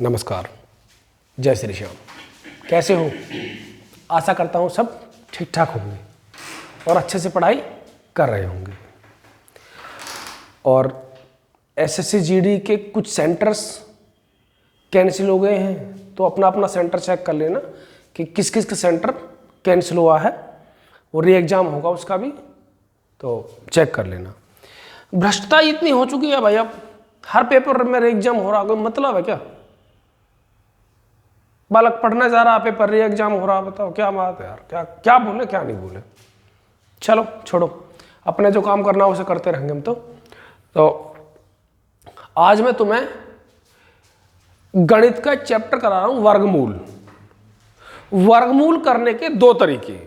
नमस्कार, जय श्री श्याम। कैसे हो? आशा करता हूँ सब ठीक ठाक होंगे और अच्छे से पढ़ाई कर रहे होंगे। और एसएससी जीडी के कुछ सेंटर्स कैंसिल हो गए हैं, तो अपना अपना सेंटर चेक कर लेना कि किस किस का सेंटर कैंसिल हुआ है। वो री एग्ज़ाम होगा उसका भी, तो चेक कर लेना। भ्रष्टता इतनी हो चुकी है भाई, अब हर पेपर में री एग्ज़ाम हो रहा, कोई मतलब है क्या? बालक पढ़ने जा रहा, पेपर री एग्जाम हो रहा, बताओ क्या बात है यार। क्या क्या बोले क्या नहीं बोले। चलो छोड़ो, अपने जो काम करना है उसे करते रहेंगे हम। तो आज मैं तुम्हें गणित का चैप्टर करा रहा हूं, वर्गमूल। वर्गमूल करने के दो तरीके,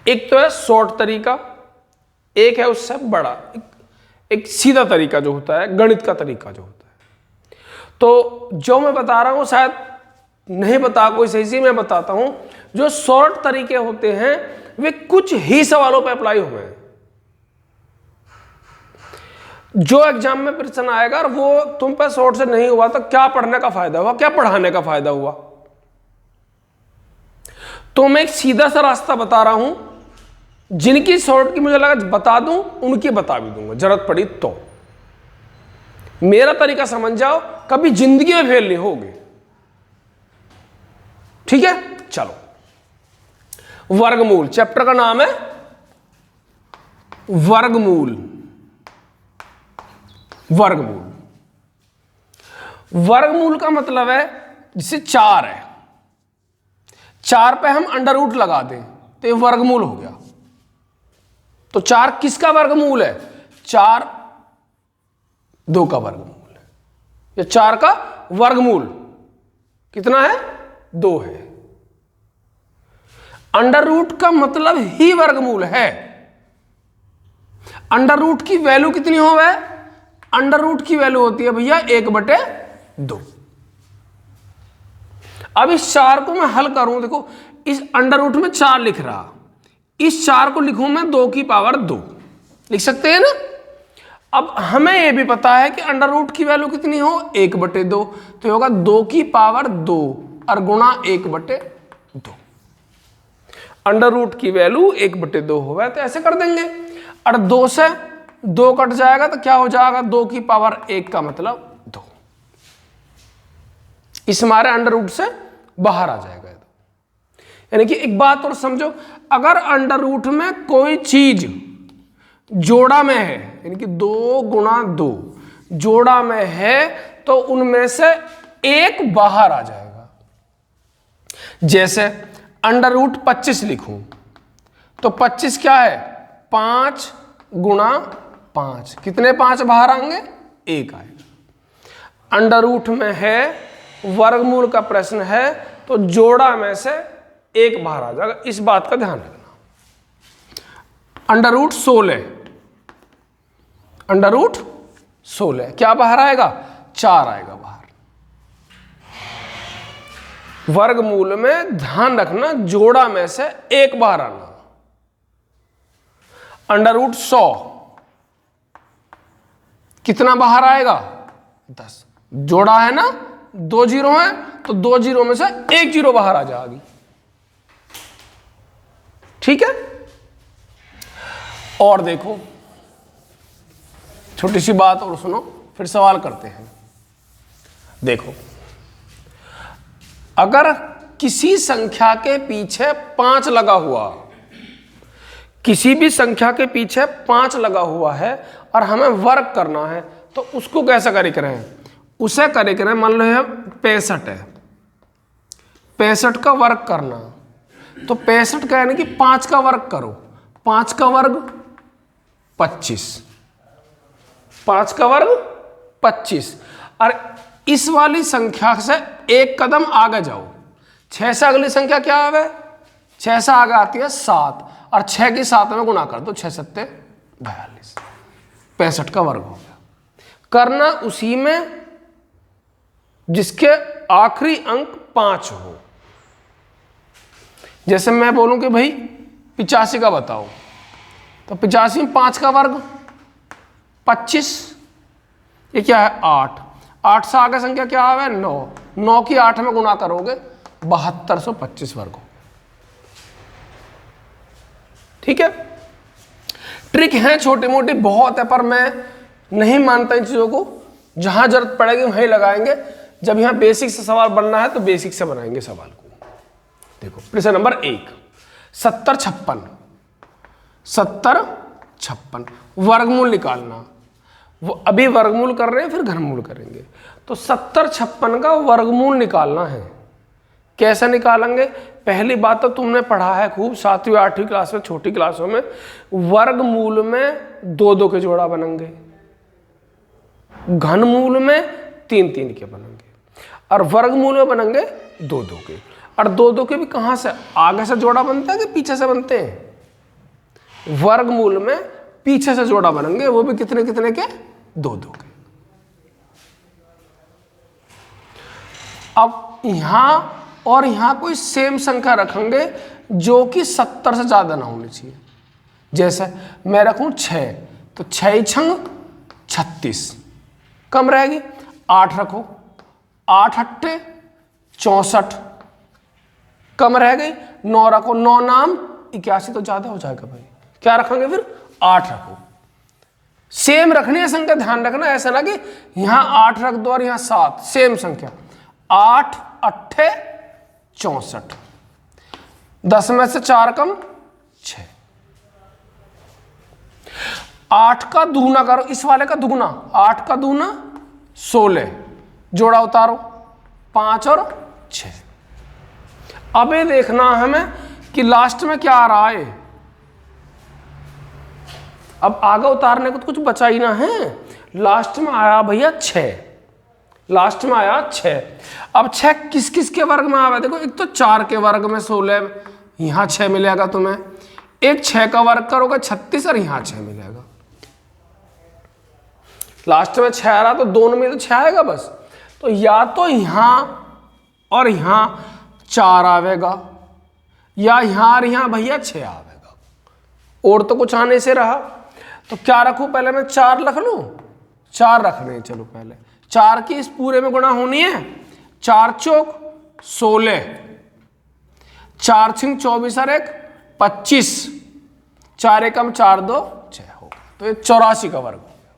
एक तो है शॉर्ट तरीका, एक है उससे बड़ा, एक सीधा तरीका जो होता है, गणित का तरीका जो होता है। तो जो मैं बता रहा हूं शायद नहीं बता कोई सही से, मैं बताता हूं। जो शॉर्ट तरीके होते हैं वे कुछ ही सवालों पर अप्लाई हुए हैं। जो एग्जाम में प्रश्न आएगा और वो तुम पे शॉर्ट से नहीं हुआ तो क्या पढ़ने का फायदा हुआ, क्या पढ़ाने का फायदा हुआ? तो मैं एक सीधा सा रास्ता बता रहा हूं, जिनकी शॉर्ट की मुझे लगा बता दूं, उनकी बता भी दूंगा जरूरत पड़ी तो। मेरा तरीका समझ जाओ, कभी जिंदगी में फेल नहीं होगे। ठीक है, चलो। वर्गमूल, चैप्टर का नाम है वर्गमूल। वर्गमूल, वर्गमूल का मतलब है जैसे 4 है, 4 पे हम अंडर रूट लगा दें तो ये वर्गमूल हो गया। तो 4 किसका वर्गमूल है? 4 2 का वर्गमूल है। ये 4 का वर्गमूल कितना है? 2 है। अंडर रूट का मतलब ही वर्गमूल है। अंडर रूट की वैल्यू कितनी हो गए? अंडर रूट की वैल्यू होती है भैया 1/2। अब इस 4 को मैं हल करूं, देखो इस अंडर रूट में 4 लिख रहा, इस 4 को लिखूं मैं 2 की पावर 2, लिख सकते हैं ना। अब हमें यह भी पता है कि अंडर रूट की वैल्यू कितनी हो? 1/2, तो होगा 2 की पावर 2 और गुणा 1/2। अंडर रूट की वैल्यू 1/2 हो गया, तो ऐसे कर देंगे। और 2 से 2 कट जाएगा तो क्या हो जाएगा? 2 की पावर 1 का मतलब 2। इस हमारे अंडर रूट से बाहर आ जाएगा। यानी कि एक बात और समझो, अगर अंडर रूट में कोई चीज जोड़ा में है, यानी कि 2 गुणा 2 जोड़ा में है, तो उनमें से एक बाहर आ जाएगा। जैसे अंडर रूट 25 लिखूं तो 25 क्या है? 5 गुणा 5, कितने 5 बाहर आएंगे? 1 आएगा। अंडर रूट में है, वर्गमूल का प्रश्न है, तो जोड़ा में से 1 बाहर आ जाएगा। इस बात का ध्यान रखना। अंडर रूट 16, अंडर रूट 16 क्या बाहर आएगा? 4 आएगा बाहर। वर्गमूल में ध्यान रखना, जोड़ा में से 1 बाहर आना। अंडर रूट 100 कितना बाहर आएगा? 10। जोड़ा है ना, 2 जीरो है, तो 2 जीरो में से 1 जीरो बाहर आ जाएगी। ठीक है। और देखो, छोटी सी बात और सुनो, फिर सवाल करते हैं। देखो, अगर किसी संख्या के पीछे 5 लगा हुआ, किसी भी संख्या के पीछे 5 लगा हुआ है और हमें वर्ग करना है, तो उसको कैसे करे करें? उसे करे करें, मान लो 65 है, 65 का वर्ग करना, तो 65 का यानी कि 5 का वर्ग करो। 5 का वर्ग 25, 5 का वर्ग 25। और इस वाली संख्या से एक कदम आगे जाओ, 6 से अगली संख्या क्या आवे? 6 से आगे आती है 7, और 6 की 7 में गुणा कर दो, 6 7 42, 65 का वर्ग हो गया। करना उसी में जिसके आखिरी अंक 5 हो। जैसे मैं बोलूं कि भाई 85 का बताओ, तो 85 में 5 का वर्ग 25, ये क्या है? 8। 8 से आगे संख्या क्या आवे? 9। 9 की 8 में गुणा करोगे 7225 वर्ग हो। ठीक है, ट्रिक है छोटी मोटी बहुत है, पर मैं नहीं मानता इन चीजों को। जहां जरूरत पड़ेगी वहीं लगाएंगे। जब यहां बेसिक से सवाल बनना है तो बेसिक से बनाएंगे सवाल को। देखो प्रश्न नंबर 1, 70 56 वर्गमूल निकालना। वो अभी वर्गमूल कर रहे हैं, फिर घनमूल करेंगे। तो 70 56 का वर्गमूल निकालना है। कैसे निकालेंगे? पहली बात तो तुमने पढ़ा है खूब 7वीं 8वीं क्लास में, छोटी क्लासों में। वर्गमूल में 2-2 के जोड़ा बनेंगे, घनमूल में 3-3 के बनेंगे, और वर्गमूल में बनेंगे 2-2 के। और 2-2 के भी कहां से? आगे से जोड़ा बनता है कि पीछे से बनते हैं? वर्गमूल में पीछे से जोड़ा बनेंगे, वो भी कितने कितने के? 2-2 के। अब यहां और यहां कोई सेम संख्या रखेंगे जो कि 70 से ज्यादा ना होनी चाहिए। जैसे मैं रखूं 6, तो 6 छंग 36, कम रहेगी। 8 रखो, 8 अट्ठे 64, कम रह गई। 9 रखो, 9 नाम 81, तो ज्यादा हो जाएगा भाई। क्या रखेंगे फिर? 8 रखो। सेम रखनी है संख्या, ध्यान रखना, ऐसा ना कि यहां 8 रख दो और यहां 7। सेम संख्या। 8 अट्ठे 64, 10 में से 4 कम 6। 8 का दुगुना करो, इस वाले का दुगुना। 8 का दुगुना 16, जोड़ा उतारो 5 और 6। अब ये देखना हमें कि लास्ट में क्या आ रहा है। अब आगे उतारने को तो कुछ बचा ही ना है। लास्ट में आया भैया 6, लास्ट में आया 6। अब 6 किस किस के वर्ग में आया? देखो, एक तो 4 के वर्ग में 16, यहां 6 मिलेगा तुम्हें। एक 6 का वर्ग करोगे 36, और यहां 6 मिलेगा। लास्ट में 6 आ रहा तो दोनों में तो 6 आएगा बस। तो या तो यहां और यहां 4 आवेगा, या यहां और यहां भैया 6 आवेगा, और तो कुछ आने से रहा। तो क्या रखूं? पहले मैं 4 रख लूं। 4 रखने, चलो पहले 4 की इस पूरे में गुणा होनी है। 4 चौक 16, 4 छिंग 24 और 1 25, 4 एकम 4 2 6 होगा। तो ये 84 का वर्ग हो गया।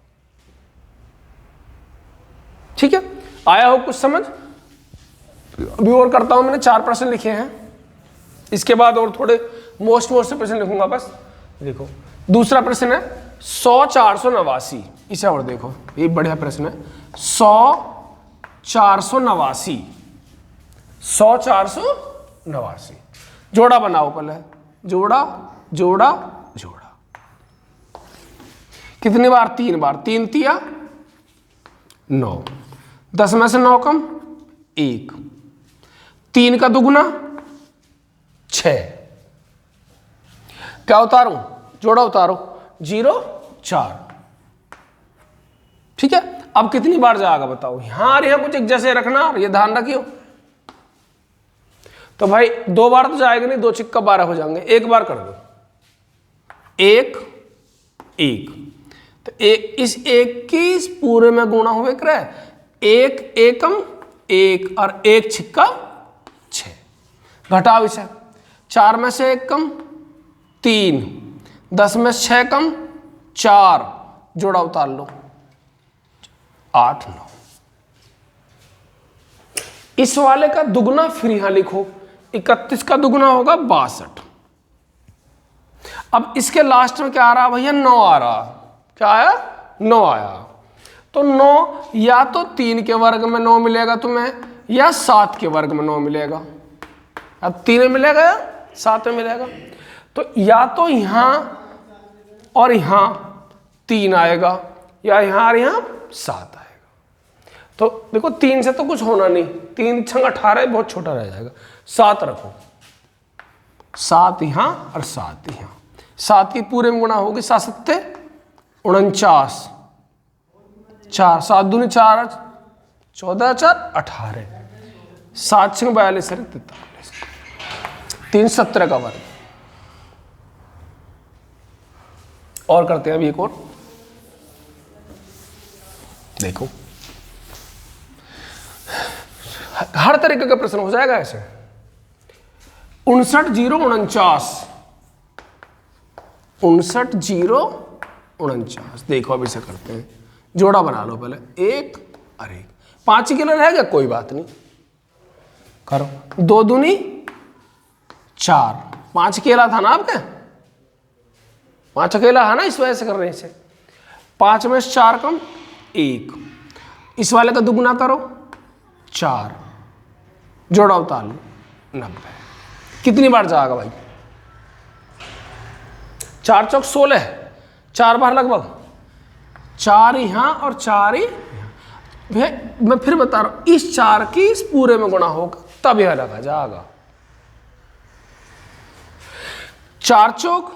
ठीक है, आया हो कुछ समझ? अभी और करता हूं, मैंने 4 प्रश्न लिखे हैं, इसके बाद और थोड़े मोस्ट से प्रश्न लिखूंगा बस। देखो दूसरा प्रश्न है 100 489। इसे और देखो, ये बढ़िया प्रश्न है। 100 489, 100 489, जोड़ा बनाओ पहले। जोड़ा जोड़ा जोड़ा, कितनी बार? 3 बार। 3 तिया 9, 10 में से 9 कम 1, 3 का दुगुना 6। क्या उतारूं? जोड़ा उतारो, 0 4। ठीक है, अब कितनी बार जाएगा बताओ? यहां और यहां कुछ एक जैसे रखना, ये ध्यान रखियो। तो भाई 2 बार तो जाएगा नहीं, 2 छिक्का 12 हो जाएंगे। 1 बार कर दो, 1 1। तो इस 1 की इस पूरे में गुणा हुए करे 1 एकम 1 और 1 छिक्का 6। घटाओ इसे, 4 में से 1 कम 3, 10 में से 6 कम 4, जोड़ा उतार लो 8 9। इस वाले का दुगुना फिर यहां लिखो, 31 का दुगुना होगा 62। अब इसके लास्ट में क्या आ रहा भैया? 9 आ रहा। क्या आया? 9 आया। तो 9 या तो 3 के वर्ग में 9 मिलेगा तुम्हें, या 7 के वर्ग में 9 मिलेगा। अब 3 में मिलेगा या 7 में मिलेगा? तो या तो यहां और यहां 3 आएगा, या यहां और यहां 7 आएगा। तो देखो 3 से तो कुछ होना नहीं, 3 छंग 18 बहुत छोटा रह जाएगा। 7 रखो, 7 यहां और 7 यहां। 7 की पूरे में गुणा होगी, 7 सत्ते 49, 4 7 दूनी 4 14 4 18, 7 छिंग 42 43, 317 का वर्ग। और करते हैं अभी एक और। देखो हर तरीके का प्रश्न हो जाएगा ऐसे। 59,049, 59,049। देखो अब इसे करते हैं, जोड़ा बना लो पहले, एक और एक, 5 ही किलो रहेगा, कोई बात नहीं, करो। 2 दूनी 4, 5 अकेला था ना आपके, 5 अकेला है ना, इस वजह से कर रहे हैं इसे। 5 में 4 कम 1, इस वाले का दुगुना करो 4, जोड़ा उतार लो 90। कितनी बार जाएगा भाई? 4 चौक 16, 4 बार लगभग, 4 यहां और 4 ही यहां। मैं फिर बता रहा हूं, इस 4 की इस पूरे में गुणा होगा तब यह लगा जाएगा। 4 चौक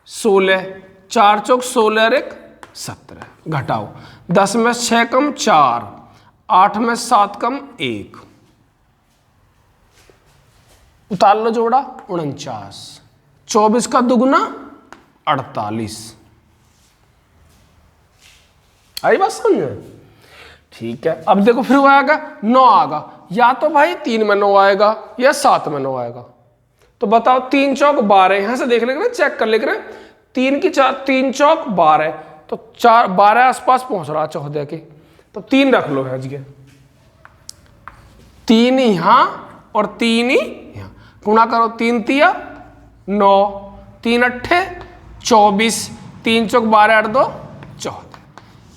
16, 4 चौक 16 और 1 17, घटाओ। 10 में 6 कम 4, 8 में 7 कम 1, उतार लो जोड़ा 49, 24 का दुगुना 48। आई बात समझ? ठीक है, अब देखो फिर वो आएगा 9 आएगा, या तो भाई 3 में 9 आएगा या 7 में 9 आएगा। तो बताओ 3 चौक 12, यहां से देख लेंगे, चेक कर लेंगे। 3 की 4, 3 चौक 12, तो 4 12 आसपास पहुंच रहा 14 के, तो 3 रख लो है जी, 3 यहां और 3 ही यहां, गुणा करो 3 तिया 9, 3 अट्ठे 24, 3 चौक 12 8 2 14।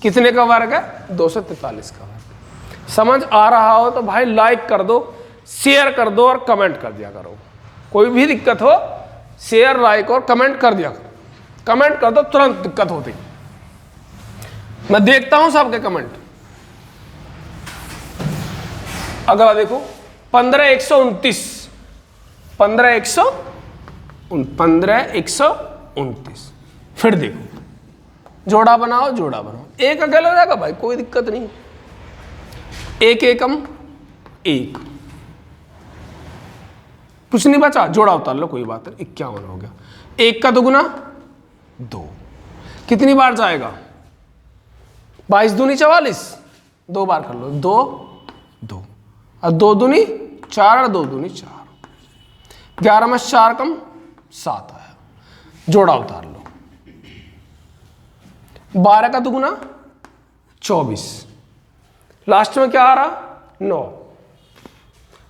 कितने का वर्ग है? 243 का वर्ग। समझ आ रहा हो तो भाई लाइक कर दो, शेयर कर दो और कमेंट कर दिया करो। कोई भी दिक्कत हो शेयर, लाइक और कमेंट कर दिया करो। कमेंट कर दो, तुरंत दिक्कत होती, मैं देखता हूं सबके कमेंट। अगला देखो 15,129, 15,129। फिर देखो जोड़ा बनाओ, जोड़ा बनाओ, एक अकेला रहेगा भाई, कोई दिक्कत नहीं। 1 एकम 1, कुछ नहीं बचा, जोड़ा उतार लो, कोई बात नहीं। 51 हो गया। 1 का दुगुना 2, कितनी बार जाएगा? 22 दूनी 44, 2 बार कर लो, 2 2, और 2 दूनी 4 और 2 दूनी 4, 11 में 4 कम 7 आया, जोड़ा उतार लो। 12 का दुगुना 24, लास्ट में क्या आ रहा? 9।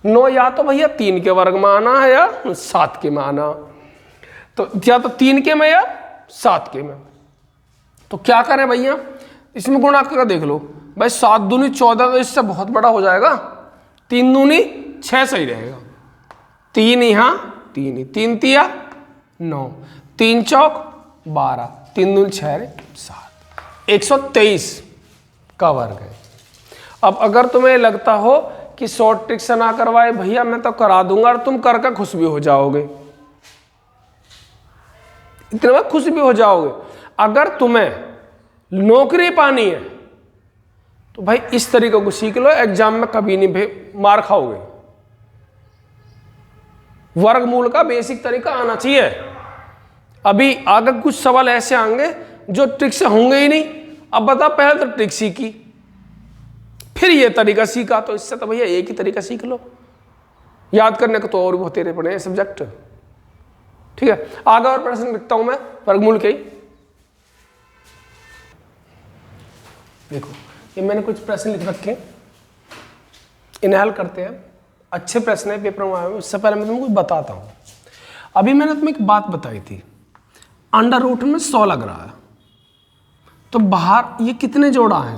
9 या तो भैया 3 के वर्ग में आना है या 7 के में आना, तो या तो 3 के में या 7 के में। तो क्या करें भैया, इसमें गुणा करके देख लो भाई। 7 दूनी 14, तो इससे बहुत बड़ा हो जाएगा। 3 दूनी 6 सही रहेगा, 3 यहां 3 ही, 3 तिया 9, 3 चौक 12, 3 दूनी 6 7, 123 का वर्ग है। अब अगर तुम्हें लगता हो कि शॉर्ट ट्रिक से ना करवाए भैया, मैं तो करा दूंगा और तुम करके खुश भी हो जाओगे, इतने में खुश भी हो जाओगे। अगर तुम्हें नौकरी पानी है तो भाई इस तरीके को सीख लो, एग्जाम में कभी नहीं मार खाओगे। वर्गमूल का बेसिक तरीका आना चाहिए। अभी आगे कुछ सवाल ऐसे आएंगे जो ट्रिक से होंगे ही नहीं। अब बता, पहले तो ट्रिक सीखी, फिर ये तरीका सीखा, तो इससे तो भैया एक ही तरीका सीख लो। याद करने को तो और भी तेरे पड़े सब्जेक्ट। ठीक है, आगे और प्रश्न लिखता हूं मैं वर्गमूल के ही। देखो ये मैंने कुछ प्रश्न लिख रखे, इन्हें हल करते हैं। अच्छे प्रश्न है, पेपर में आए। उससे पहले मैं तुमको बताता हूं। अभी मैंने तुम्हें एक बात बताई थी, अंडर रूट में 100 लग रहा है, तो बाहर ये कितने जोड़ा है?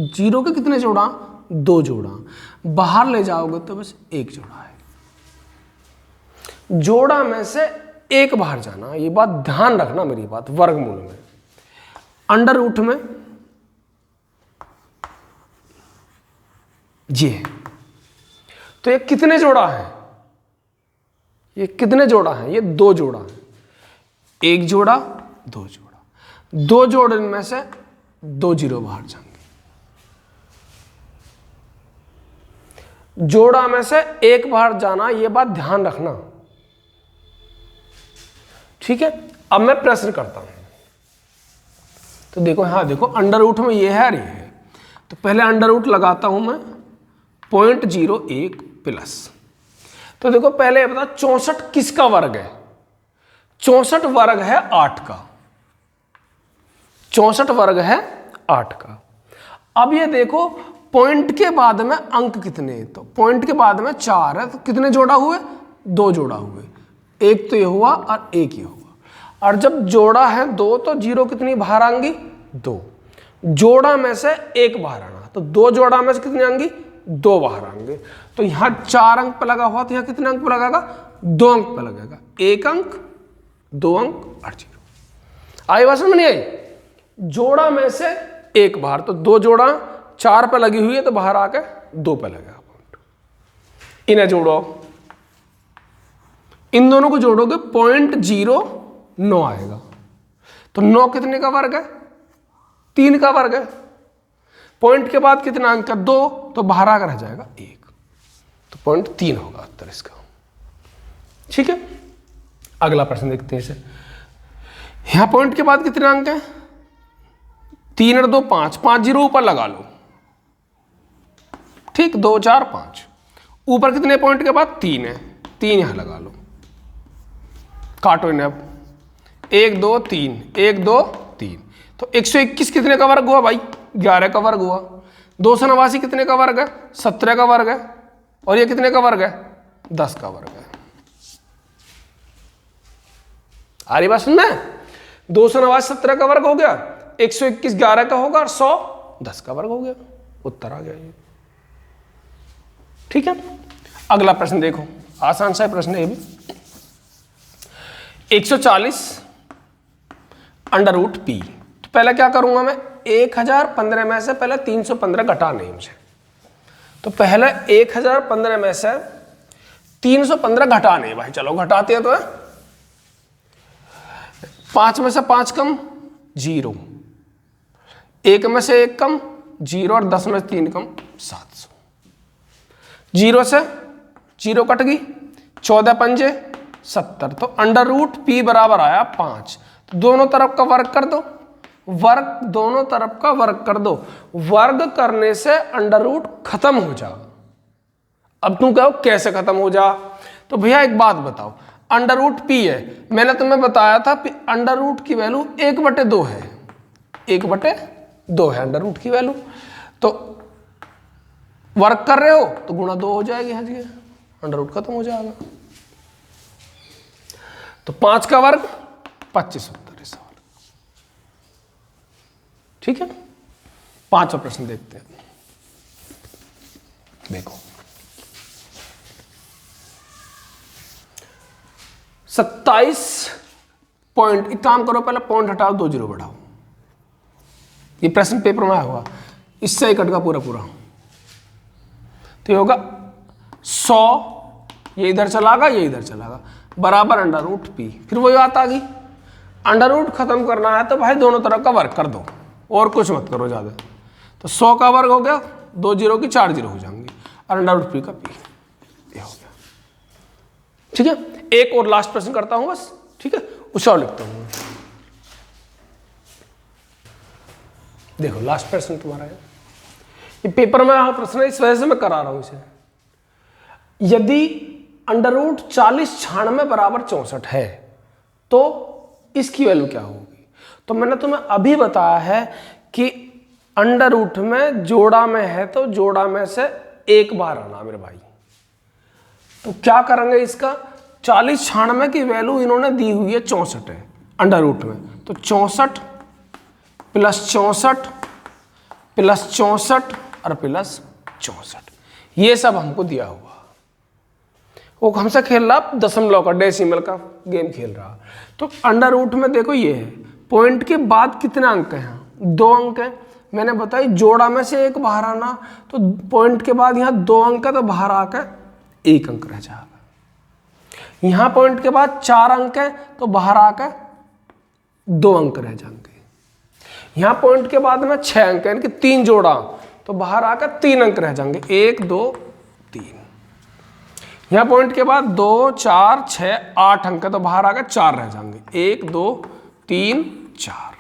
0 के कितने जोड़ा? 2 जोड़ा। बाहर ले जाओगे तो बस 1 जोड़ा है। जोड़ा में से एक बाहर जाना, ये बात ध्यान रखना मेरी बात। वर्गमूल में अंडर रूट में ये, तो ये कितने जोड़ा है? ये कितने जोड़ा है? ये 2 जोड़ा है। 1 जोड़ा 2 जोड़ा, 2 जोड़े में से 2 जीरो बाहर जाएंगे। जोड़ा में से एक बाहर जाना, ये बात ध्यान रखना, ठीक है। अब मैं प्रश्न करता हूं, तो देखो, हाँ देखो, अंडर रूट में ये है और ये है, तो पहले अंडर रूट लगाता हूं मैं 0.01 प्लस। तो देखो पहले ये बता 64 किसका वर्ग है? 64 वर्ग है 8 का। 64 वर्ग है 8 का। अब ये देखो पॉइंट के बाद में अंक कितने हैं? तो पॉइंट के बाद में 4 है, तो कितने जोड़ा हुए? 2 जोड़ा हुए। एक तो ये हुआ और एक ये हुआ। और जब जोड़ा है 2 तो 0 कितनी बाहर आएंगी? 2। जोड़ा में से 1 बाहर आना, तो 2 जोड़ा में से कितनी आएंगी? 2 बाहर आएंगे। तो यहां 4 अंक पे लगा हुआ, तो यहां कितने अंक पे लगेगा? 2 अंक पे लगेगा। 1 अंक, 2 अंक और 0। आई बात समझ नहीं आई? जोड़ा में से 1 बाहर, तो 2 जोड़ा 4 पे लगी हुई है, तो बाहर आके 2 पे लगेगा पॉइंट। इन्हें जोड़ो, इन दोनों को जोड़ोगे 0.09 आएगा। तो 9 कितने का वर्ग है? 3 का वर्ग है। पॉइंट के बाद कितना अंक है? 2, तो बाहर आकर रह जाएगा 1, तो 0.3 होगा उत्तर इसका। ठीक है, अगला प्रश्न देखते हैं इसे। यहां पॉइंट के बाद कितने अंक हैं? 3 और 2 5, 5 0 ऊपर लगा लो। ठीक, 2 4 5। ऊपर कितने पॉइंट के बाद? 3 है, 3 यहां लगा लो। काटो इन्हें अब। 1 2 3, 1 2 3, तो 121 कितने का वर्ग हुआ भाई? 11 का वर्ग हुआ। 289 कितने का वर्ग है? 17 का वर्ग है। और ये कितने का वर्ग है? 10 का वर्ग है। आ रही बात सुनना है? 289 17 का वर्ग हो गया, 121 11 का होगा, और 100 10 का वर्ग हो गया। उत्तर आ गया ये। ठीक है, अगला प्रश्न देखो, आसान सा प्रश्न है ये भी। 140 अंडर रूट पी। तो पहले क्या करूंगा मैं? 1015 में से पहले 315 घटाने हैं मुझे। तो पहले 1015 में से 315 घटाने हैं भाई। चलो घटाते हैं। तो 5 में से 5 कम 0, 1 में से 1 कम 0, और 10 में से 3 कम 700। 0 से 0 कट गई, 14 पंजे 70। तो अंडर रूट पी बराबर आया 5। तो दोनों तरफ का वर्ग कर दो। वर्ग, दोनों तरफ का वर्ग कर दो। वर्ग करने से अंडर रूट खत्म हो जा। अब तुम कहो कैसे खत्म हो जा? तो भैया एक बात बताओ, अंडर रूट पी है, मैंने तुम्हें बताया था अंडर रूट की वैल्यू 1/2 है। 1/2 है अंडर रूट की वैल्यू। तो वर्ग कर रहे हो तो गुणा 2 हो जाएगी। हाँ जी, अंडर रूट खत्म हो जाएगा। तो 5 का वर्ग 25 उत्तर इस सवाल। ठीक है, 5वां प्रश्न देखते हैं। देखो 27 पॉइंट, एक काम करो, पहले पॉइंट हटाओ, 2 0 बढ़ाओ। ये प्रश्न पेपर में आया हुआ, इससे ही कटगा पूरा पूरा। तो ये होगा 100, ये इधर चला गया, ये इधर चला गया, बराबर अंडर रूट पी। फिर वही बात आ गई, अंडर रूट खत्म करना है तो भाई दोनों तरफ का वर्ग कर दो, और कुछ मत करो ज्यादा। तो 100 का वर्ग हो गया, 2 0 की 4 0 हो जाएंगे, और अंडर रूट पी का पी, ये हो गया। ठीक है, एक और लास्ट प्रश्न करता हूं बस। ठीक है, उसे और लिखता हूं। देखो लास्ट प्रश्न तुम्हारा है, ये पेपर में यहां प्रश्न है, इस वजह से मैं करा रहा हूं इसे। यदि अंडर रूट 40 96 बराबर 64 है तो इसकी वैल्यू क्या होगी? तो मैंने तुम्हें अभी बताया है कि अंडर रूट में जोड़ा में है तो जोड़ा में से 1 बार आना मेरे भाई। तो क्या करेंगे इसका? 40 96 की वैल्यू इन्होंने दी हुई है 64 है अंडर रूट में, तो 64 प्लस 64 प्लस 64 और प्लस 64, ये सब हमको दिया हुआ। वो हमसे खेल रहा दशमलव का, डेसिमल का गेम खेल रहा। तो अंडर रूट में देखो ये है, पॉइंट के बाद कितने अंक हैं? 2 अंक हैं। मैंने बताई जोड़ा में से 1 बाहर आना, तो पॉइंट के बाद यहाँ 2 अंक है तो बाहर आकर 1 अंक रह जाएगा। यहाँ पॉइंट के बाद 4 अंक है तो बाहर आकर 2 अंक रह जाएंगे। यहाँ पॉइंट के बाद में 6 अंक है, यानी कि 3 जोड़ा, तो बाहर आकर 3 अंक रह जाएंगे, 1 2 3। यहाँ पॉइंट के बाद 2 4 6 8 अंक है तो बाहर आकर 4 रह जाएंगे, 1 2 3 4।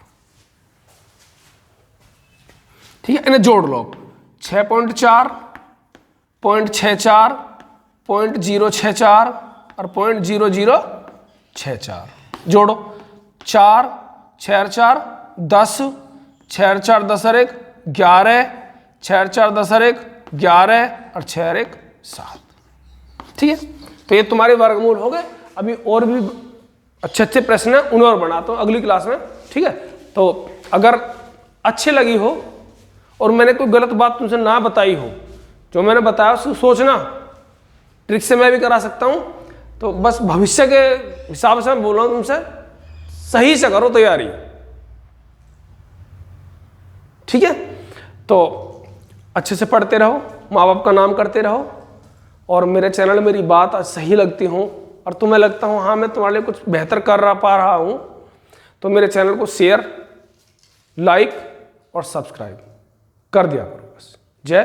ठीक है, इन्हें जोड़ लो। 6.4 0.64 0.064 और 0.0064 जोड़ो। 4 6 4 10 6 4 10 और 1 11 6 4 10 और 1 11 और 6 और 1 7। ठीक है, तो ये तुम्हारे वर्गमूल हो गए। अभी और भी अच्छे अच्छे प्रश्न हैं, उन्हें और बनाता हूँ अगली क्लास में। ठीक है, तो अगर अच्छी लगी हो और मैंने कोई गलत बात तुमसे ना बताई हो, जो मैंने बताया उसको सोचना, ट्रिक से मैं भी करा सकता हूँ। तो बस भविष्य के हिसाब से मैं बोल रहा हूँ तुमसे, सही से करो तैयारी। ठीक है, तो अच्छे से पढ़ते रहो, माँ बाप का नाम करते रहो, और मेरे चैनल मेरी बात सही लगती हूँ और तुम्हें लगता हूँ हाँ मैं तुम्हारे लिए कुछ बेहतर कर पा रहा हूँ, तो मेरे चैनल को शेयर, लाइक और सब्सक्राइब कर दिया करो बस। जय